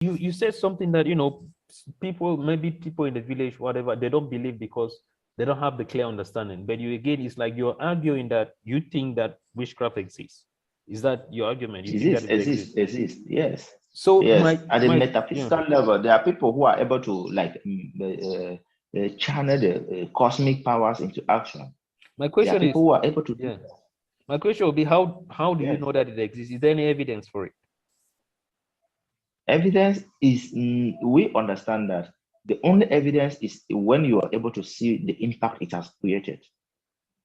you said something that, people, maybe people in the village, whatever, they don't believe because they don't have the clear understanding. But you, again, it's like you're arguing that you think that witchcraft exists. Is that your argument? You think that it exists? Yes. So Yes. At the my yeah. metaphysical level, there are people who are able to channel the cosmic powers into action. My There are question is, people who are able to do yeah. that. My question will be, how do you Yes. know that it exists? Is there any evidence for it? Evidence is, we understand that the only evidence is when you are able to see the impact it has created.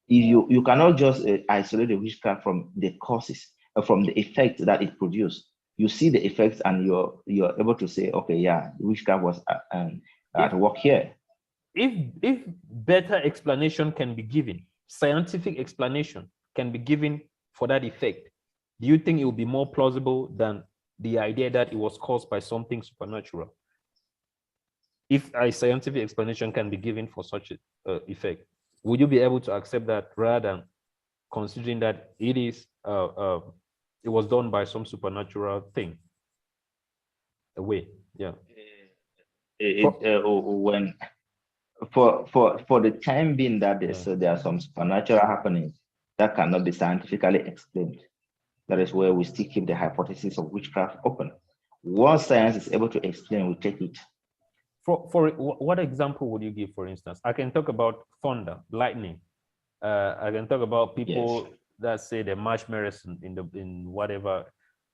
You cannot just isolate the witchcraft from the causes, from the effect that it produced. You see the effects and you're able to say, okay, yeah, witchcraft was If at work here. if better explanation can be given, scientific explanation can be given for that effect, do you think it will be more plausible than the idea that it was caused by something supernatural? If a scientific explanation can be given for such an effect, would you be able to accept that rather than considering that it was done by some supernatural thing? Away, yeah. When for the time being that there are some supernatural happenings that cannot be scientifically explained. That is where we still keep the hypothesis of witchcraft open. Once science is able to explain, we take it. For what example would you give, for instance? I can talk about thunder, lightning. I can talk about people that say the March medicine in whatever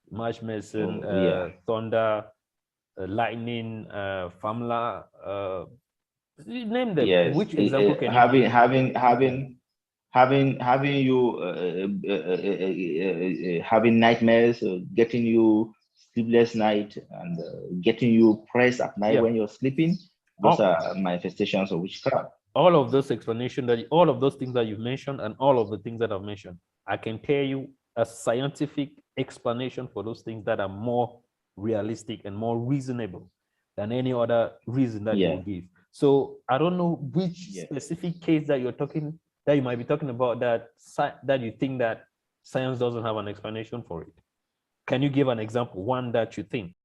March medicine, thunder, lightning, famla. Name them. Yes. Which example can you give? Having you having nightmares, getting you sleepless night, and getting you pressed at night when you're sleeping. Those are manifestations of witchcraft. All of those explanation all of those things that you've mentioned and all of the things that I've mentioned, I can tell you a scientific explanation for those things that are more realistic and more reasonable than any other reason that you will give. So I don't know which specific case that you might be talking about that you think that science doesn't have an explanation for it. Can you give an example, one that you think?